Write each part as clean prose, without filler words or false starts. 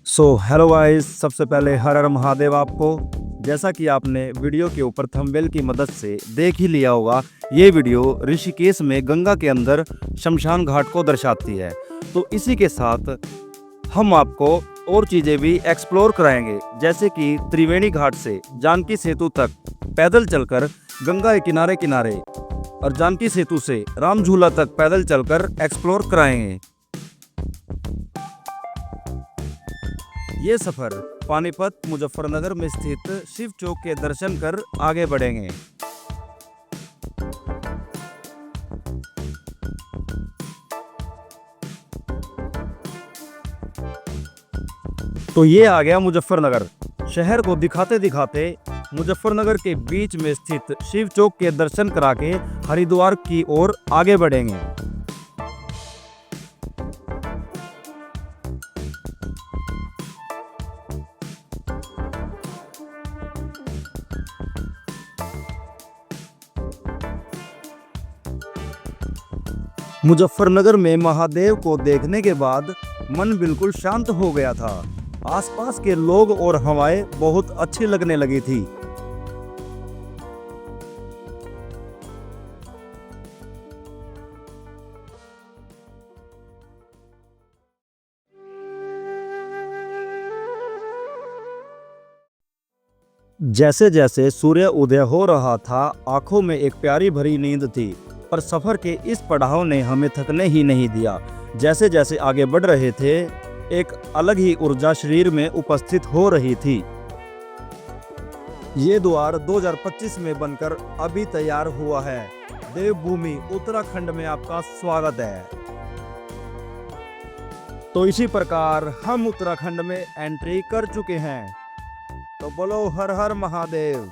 Hello guys, सबसे पहले हर हर महादेव आपको। जैसा कि आपने वीडियो के ऊपर थंबनेल की मदद से देख ही लिया होगा, ये वीडियो ऋषिकेश में गंगा के अंदर शमशान घाट को दर्शाती है। तो इसी के साथ हम आपको और चीज़ें भी एक्सप्लोर कराएंगे, जैसे कि त्रिवेणी घाट से जानकी सेतु तक पैदल चलकर गंगा के किनारे किनारे और जानकी सेतु से राम झूला तक पैदल चलकर एक्सप्लोर कराएंगे। ये सफर पानीपत मुजफ्फरनगर में स्थित शिव चौक के दर्शन कर आगे बढ़ेंगे। तो ये आ गया मुजफ्फरनगर। शहर को दिखाते दिखाते मुजफ्फरनगर के बीच में स्थित शिव चौक के दर्शन करा के हरिद्वार की ओर आगे बढ़ेंगे। मुजफ्फरनगर में महादेव को देखने के बाद मन बिल्कुल शांत हो गया था। आसपास के लोग और हवाएं बहुत अच्छी लगने लगी थी। जैसे जैसे सूर्य उदय हो रहा था, आंखों में एक प्यारी भरी नींद थी, पर सफर के इस पड़ाव ने हमें थकने ही नहीं दिया। जैसे जैसे आगे बढ़ रहे थे, एक अलग ही ऊर्जा शरीर में उपस्थित हो रही थी। ये द्वार 2025 में बनकर अभी तैयार हुआ है। देवभूमि उत्तराखंड में आपका स्वागत है। तो इसी प्रकार हम उत्तराखंड में एंट्री कर चुके हैं। तो बोलो हर हर महादेव।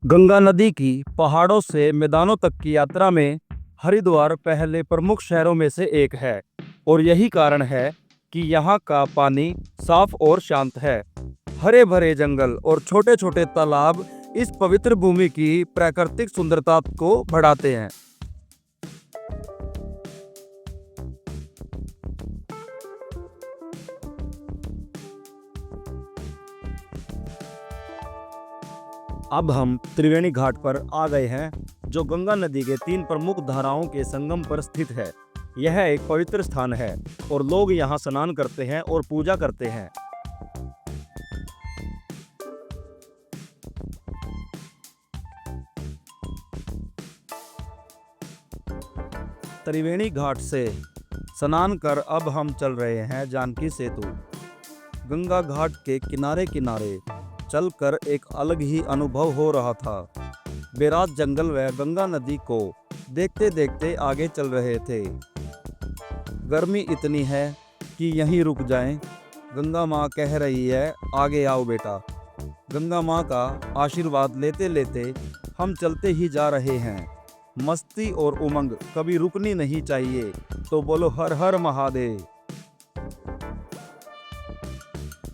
गंगा नदी की पहाड़ों से मैदानों तक की यात्रा में हरिद्वार पहले प्रमुख शहरों में से एक है, और यही कारण है कि यहाँ का पानी साफ और शांत है। हरे भरे जंगल और छोटे छोटे तालाब इस पवित्र भूमि की प्राकृतिक सुंदरता को बढ़ाते हैं। अब हम त्रिवेणी घाट पर आ गए हैं, जो गंगा नदी के 3 प्रमुख धाराओं के संगम पर स्थित है। यह एक पवित्र स्थान है और लोग यहाँ स्नान करते हैं और पूजा करते हैं। त्रिवेणी घाट से स्नान कर अब हम चल रहे हैं जानकी सेतु। गंगा घाट के किनारे किनारे चलकर एक अलग ही अनुभव हो रहा था। बेरात जंगल व गंगा नदी को देखते देखते आगे चल रहे थे। गर्मी इतनी है कि यहीं रुक जाएं। गंगा माँ कह रही है, आगे आओ बेटा। गंगा माँ का आशीर्वाद लेते लेते हम चलते ही जा रहे हैं। मस्ती और उमंग कभी रुकनी नहीं चाहिए। तो बोलो हर हर महादेव।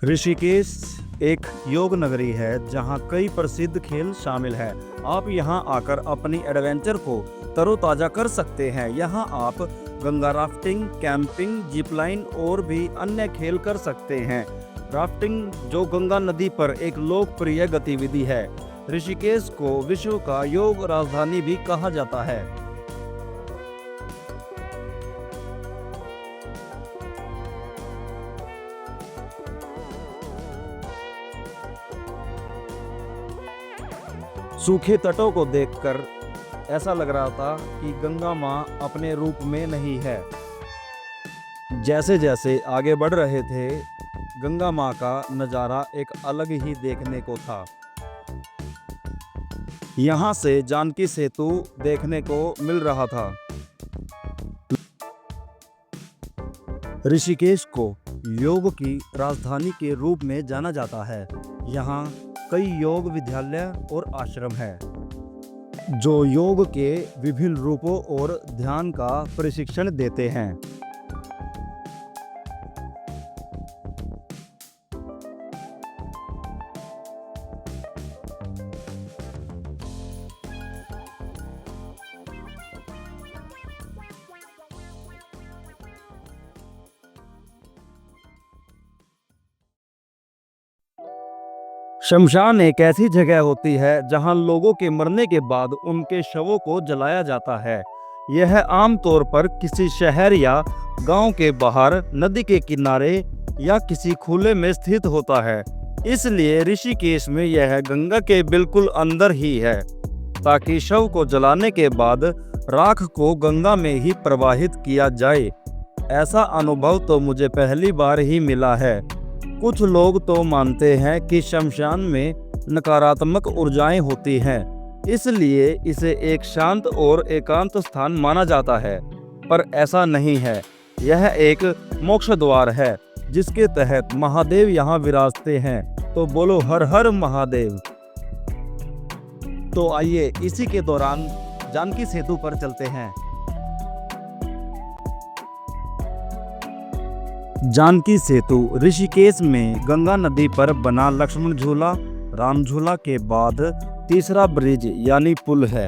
ऋषिकेश एक योग नगरी है, जहां कई प्रसिद्ध खेल शामिल हैं। आप यहां आकर अपनी एडवेंचर को तरोताजा कर सकते हैं। यहां आप Ganga rafting, camping, zip line और भी अन्य खेल कर सकते हैं। राफ्टिंग, जो गंगा नदी पर एक लोकप्रिय गतिविधि है। ऋषिकेश को विश्व का योग राजधानी भी कहा जाता है। सूखे तटों को देखकर ऐसा लग रहा था कि गंगा माँ अपने रूप में नहीं है। जैसे जैसे आगे बढ़ रहे थे, गंगा माँ का नज़ारा एक अलग ही देखने को था। यहाँ से जानकी सेतु देखने को मिल रहा था। ऋषिकेश को योग की राजधानी के रूप में जाना जाता है। यहाँ कई योग विद्यालय और आश्रम हैं, जो योग के विभिन्न रूपों और ध्यान का प्रशिक्षण देते हैं। शमशान एक ऐसी जगह होती है जहां लोगों के मरने के बाद उनके शवों को जलाया जाता है। यह आमतौर पर किसी शहर या गांव के बाहर, नदी के किनारे या किसी खुले में स्थित होता है। इसलिए ऋषिकेश में यह गंगा के बिल्कुल अंदर ही है, ताकि शव को जलाने के बाद राख को गंगा में ही प्रवाहित किया जाए। ऐसा अनुभव तो मुझे पहली बार ही मिला है। कुछ लोग तो मानते हैं कि शमशान में नकारात्मक ऊर्जाएं होती हैं, इसलिए इसे एक शांत और एकांत स्थान माना जाता है, पर ऐसा नहीं है। यह एक मोक्ष द्वार है जिसके तहत महादेव यहाँ विराजते हैं। तो बोलो हर हर महादेव। तो आइए इसी के दौरान जानकी सेतु पर चलते हैं। जानकी सेतु ऋषिकेश में गंगा नदी पर बना लक्ष्मण झूला, राम झूला के बाद तीसरा ब्रिज यानी पुल है।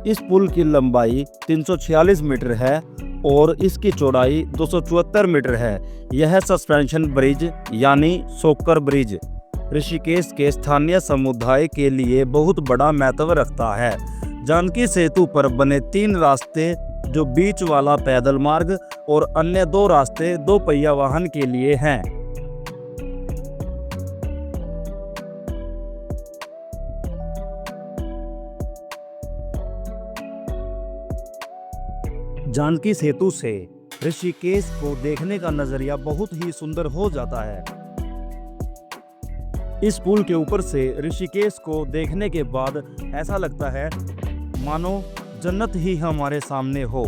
इस पुल की लंबाई 346 मीटर है और इसकी चौड़ाई 274 मीटर है। यह सस्पेंशन ब्रिज यानी सोकर ब्रिज ऋषिकेश के स्थानीय समुदाय के लिए बहुत बड़ा महत्व रखता है। जानकी सेतु पर बने 3 रास्ते, जो बीच वाला पैदल मार्ग और अन्य 2 रास्ते 2 पहिया वाहन के लिए हैं। जानकी सेतु से ऋषिकेश को देखने का नजरिया बहुत ही सुंदर हो जाता है। इस पुल के ऊपर से ऋषिकेश को देखने के बाद ऐसा लगता है मानो जन्नत ही हमारे सामने हो।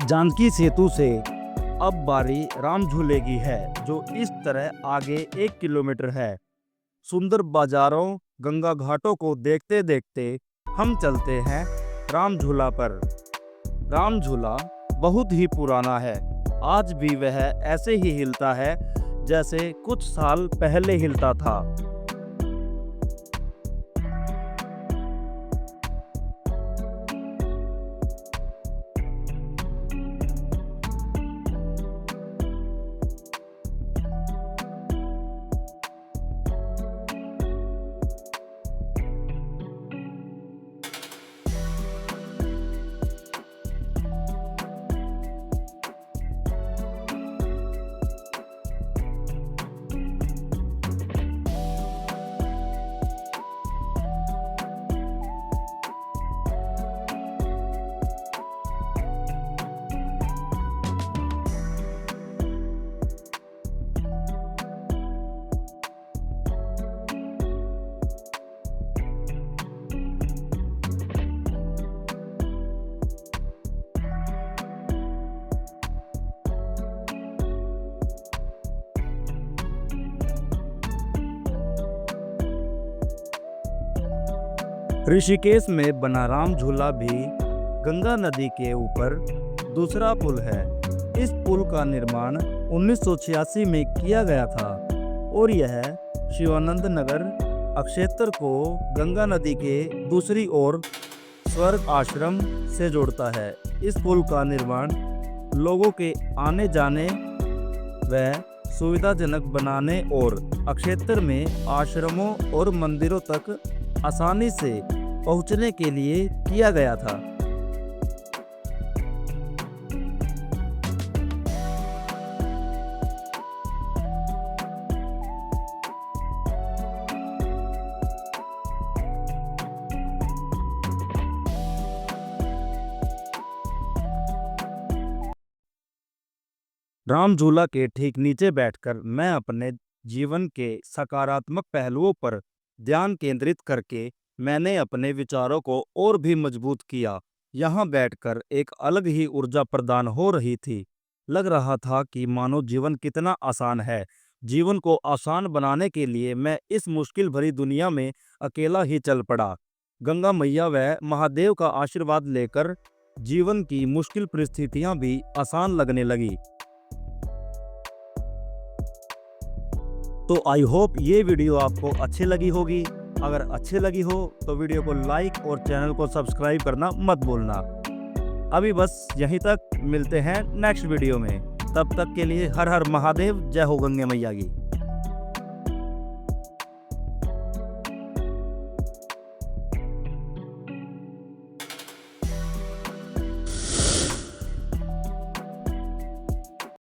जानकी सेतु से अब बारी राम झूले की है, जो इस तरह आगे 1 किलोमीटर है। सुंदर बाजारों, गंगा घाटों को देखते देखते हम चलते हैं राम झूला पर। राम झूला बहुत ही पुराना है। आज भी वह ऐसे ही हिलता है जैसे कुछ साल पहले हिलता था। ऋषिकेश में बना राम झूला भी गंगा नदी के ऊपर दूसरा पुल है। इस पुल का निर्माण 1986 में किया गया था और यह शिवानंद नगर अक्षेत्र को गंगा नदी के दूसरी ओर स्वर्ग आश्रम से जोड़ता है। इस पुल का निर्माण लोगों के आने जाने व सुविधाजनक बनाने और अक्षेत्र में आश्रमों और मंदिरों तक आसानी से पहुंचने के लिए किया गया था। राम झूला के ठीक नीचे बैठकर मैं अपने जीवन के सकारात्मक पहलुओं पर ध्यान केंद्रित करके मैंने अपने विचारों को और भी मजबूत किया। यहाँ बैठकर एक अलग ही ऊर्जा प्रदान हो रही थी। लग रहा था कि मानो जीवन कितना आसान है। जीवन को आसान बनाने के लिए मैं इस मुश्किल भरी दुनिया में अकेला ही चल पड़ा। गंगा मैया व महादेव का आशीर्वाद लेकर जीवन की मुश्किल परिस्थितियां भी आसान लगने लगी। तो आई होप ये वीडियो आपको अच्छी लगी होगी। अगर अच्छी लगी हो तो वीडियो को लाइक और चैनल को सब्सक्राइब करना मत भूलना। अभी बस यहीं तक, मिलते हैं नेक्स्ट वीडियो में। तब तक के लिए हर हर महादेव, जय हो गंगे मैया की।